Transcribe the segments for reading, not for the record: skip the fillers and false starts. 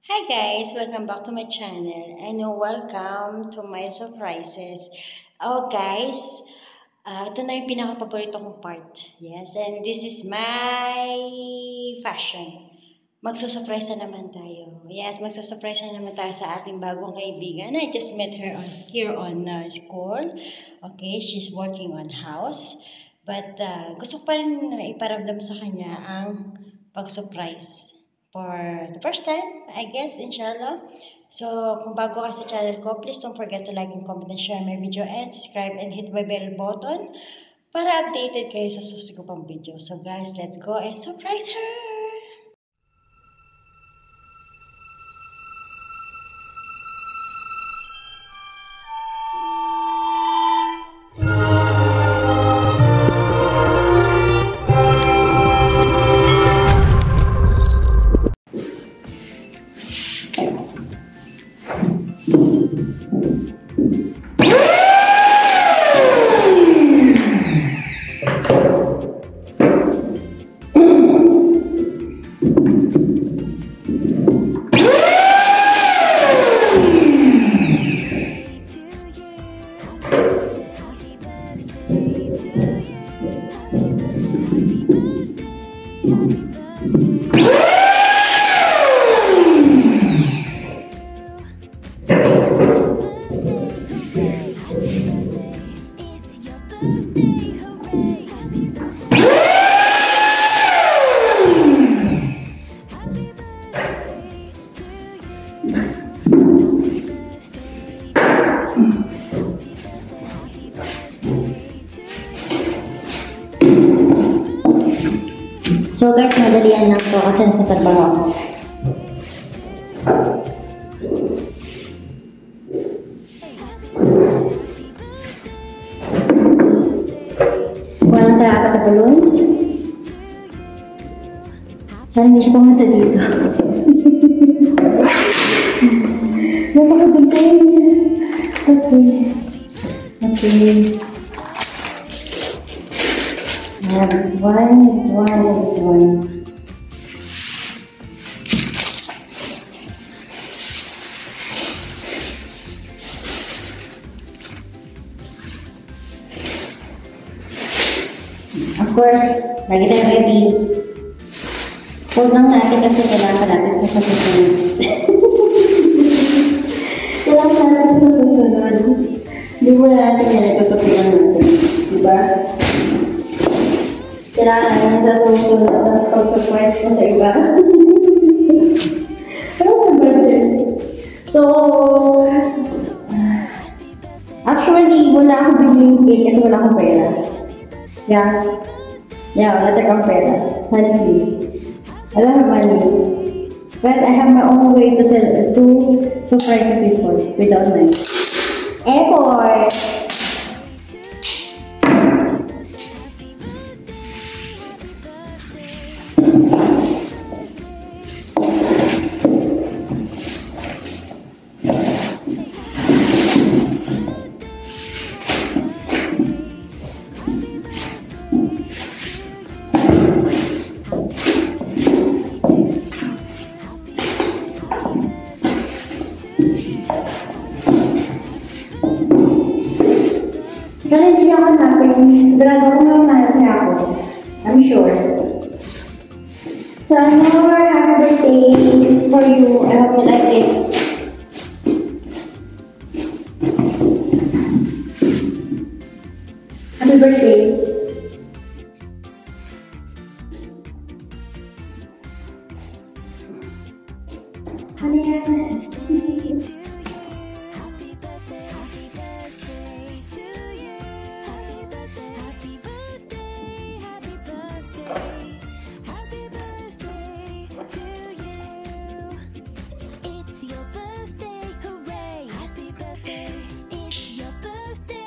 Hi guys, welcome back to my channel and welcome to my surprises. Oh guys, ito na yung pinaka-paborito kong part. Yes, and this is my fashion. Magsusurprise na naman tayo. Yes, magsusurprise na naman tayo sa ating bagong kaibigan. I just met her here on school. Okay, she's working on house. But gusto ko pa rin iparamdam sa kanya ang pag-surprise. For the first time, I guess, inshallah. So, kung bago ka sa channel ko, please don't forget to like and comment and share my video and subscribe and hit my bell button para updated kayo sa susunod ko pang video. So guys, let's go and surprise her! So guys, madalian lang to kasi nasa trabaho ako. Walang apat na balloons. Sana hindi siya pumunta dito. Napakagantay. It's okay. Okay. I have this one, this one, and this one. Of course, lagi tayo ready. Huwag lang natin kasi kailangan natin sa susunod. Kailangan natin sa susunod. Hindi mo natin yan itutupilan natin. Diba? Kailangan natin sa susunod at pag-surprise ko sa iba. Ano sa budget? So, actually, wala akong biling cake kasi wala akong pera. Yeah, wala akong pera. Honestly. I don't have money. But I have my own way to surprise people without money. Effort! Sana hindi niya ako hanapin. Sigurado ko naman nahanap niya ako. I'm sure. So, more happy birthday is for you. I hope you like it. Happy birthday. Ano yan?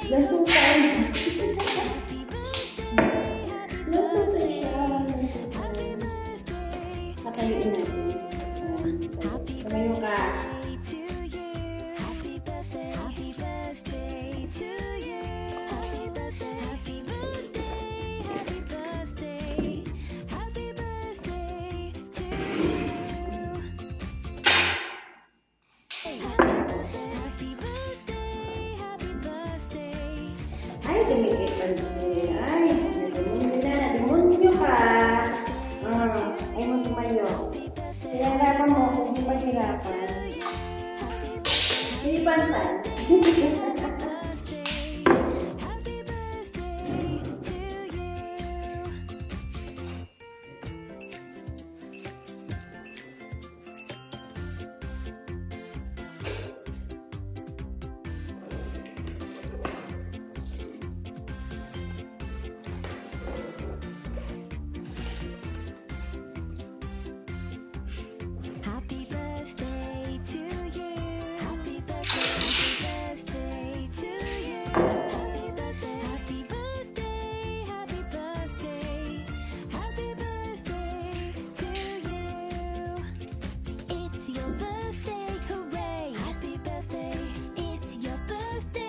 That's so fun. Patayuin natin. Tumayo ka. tumikit ka siya. Ay, demonyo ka. Ay mo tumayo. Hirapan mo kung hindi pa hirapan. Hindi pantan.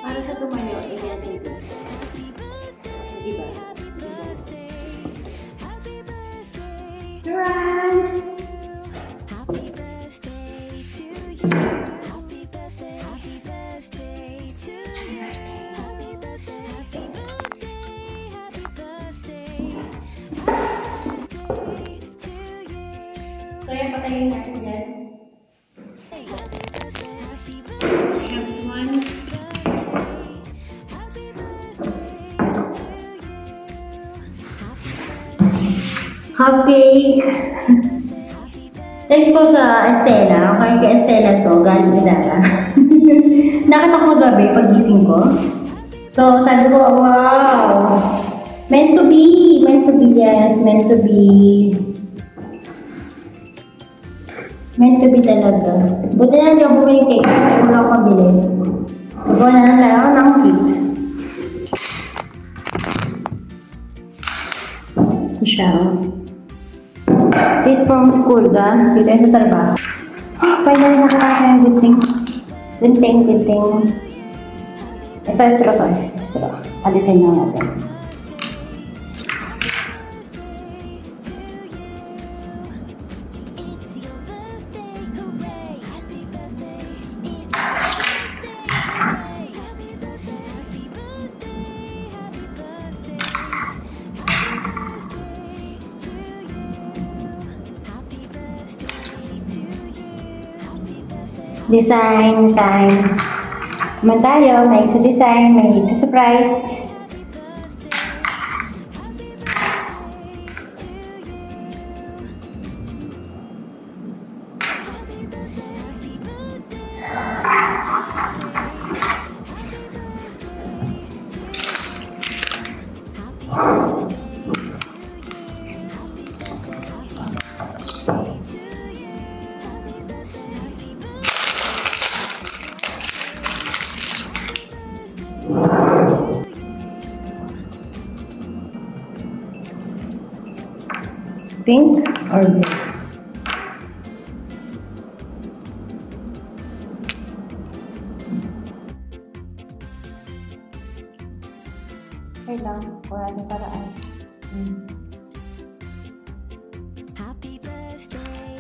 Para sa tumayo, i-get dito. Diba? Run! So, yan, patayin natin dyan. Next one. Cupcake! Thanks po sa Estela. Okay, kay Estela to, galing Idara. Nakita ko gabi pagising ko. So, sabi ko, wow! Meant to be! Meant to be, yes. Meant to be. Meant to be talaga. Buti na hindi ako bumili cake kasi wala akong pabili. So, gawa na lang tayo ng cake. Ito siya, This from school ka? Dito sa trabaho. Finally nakakaya yung ginting. Ginting. Ito, straw to. Straw. Alisin na natin. Design time. Naman tayo, may sa design, may sa surprise. Pink or blue? Okay lang, wala na paraan.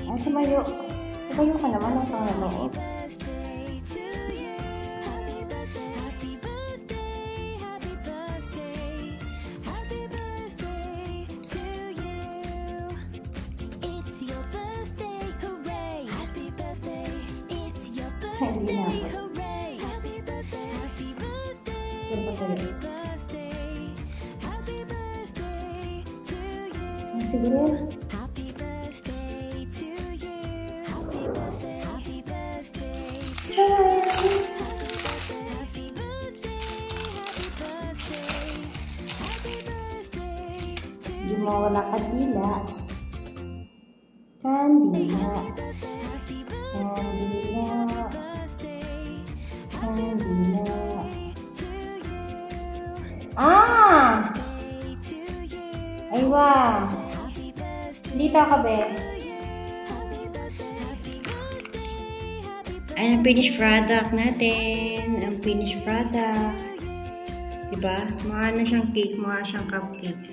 Ay, sumayo. Sumayo ka naman, ang pangamait. Hindi na ako. Siguro. Hindi mo wala kadila. Kandila. Aywa. Dito ka, be. Ay, ang finished product natin. Ang finished product. Diba? Mukha na siyang cake. Mukha siyang cupcake.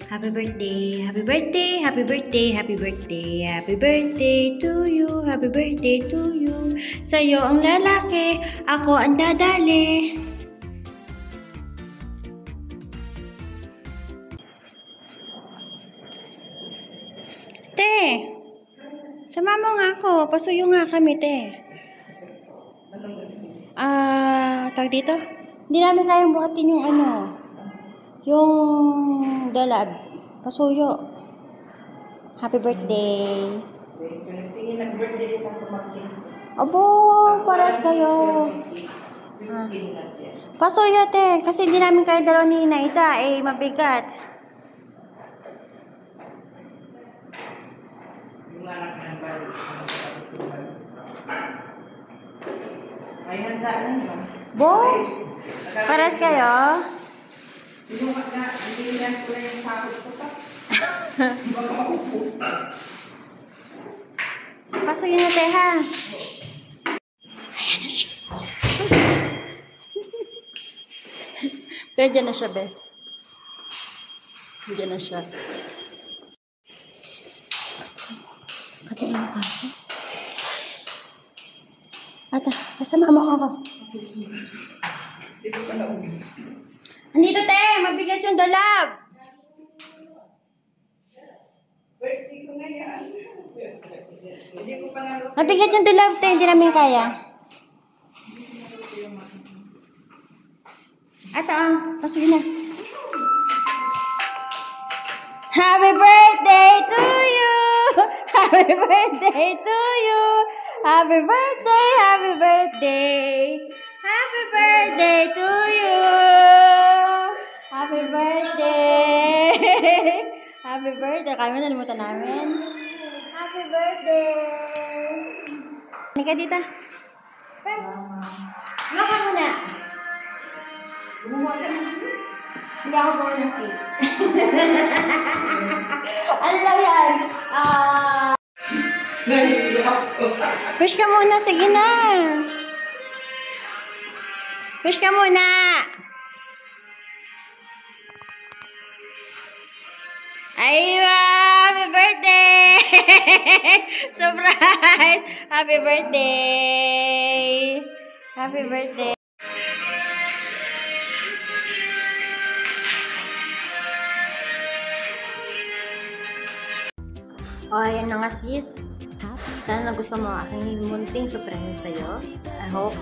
Happy birthday. Happy birthday. Happy birthday. Happy birthday. Happy birthday to you. Happy birthday to you. Sa'yo ang lalaki. Ako ang dadali. nga ako. Pasuyo nga kami, te. Tawag dito? Hindi namin kayang buhatin yung yung dalab. Pasuyo. Happy birthday. Tingin nag-birthday ko pamangkin. Abo, paras kayo. Pasuyo, te. Kasi hindi namin kaya dalaw ni Naida. Mabigat. Yung anak ng balik. Ay, handa lang yun. Bo, paras kayo. Yung hindi lang ko lang yung sakot ko pa. Baka maupos. Pasuyo na, te, ha. Ayan na siya. Pero dyan na siya, be. Dyan na siya. Katiin mo ka siya. Ata, kasama mo ako. Dito pa na uwi. Andito, te. Mabigat yung dalab. Birthday ko na yan. Hindi ko pa na. Mabigat yung dalab, te. Hindi namin kaya. Ata, pasukin na. Happy birthday to you! Happy birthday to you! Happy birthday! Happy birthday! Happy birthday to you! Happy birthday! Happy birthday! Kami nalimutan namin. Happy birthday! Halika dito. Press. Ano ka muna? Gumawa ka na. Hindi ako gawa ng cake. Ano lang yan? Wish ka muna. Sige na. Wish ka muna. Ay, happy birthday! Surprise! Happy birthday! Happy birthday! Ayan na nga sis. Sana gusto mo aking munting surprise sa'yo. I hope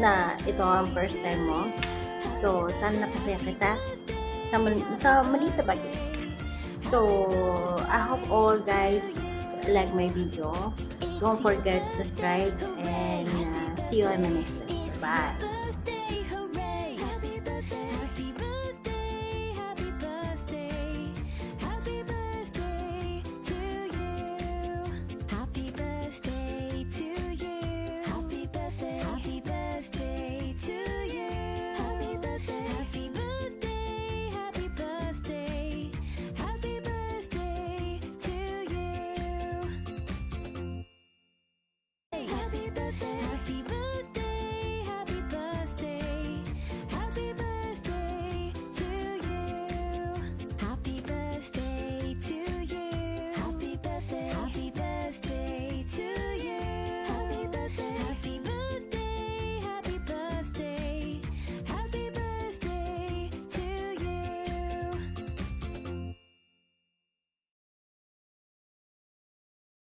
na ito ang first time mo. So, sana napasaya kita sa maliit na bagay. So, I hope all guys like my video. Don't forget to subscribe and see you on my next video. Bye! Happy birthday.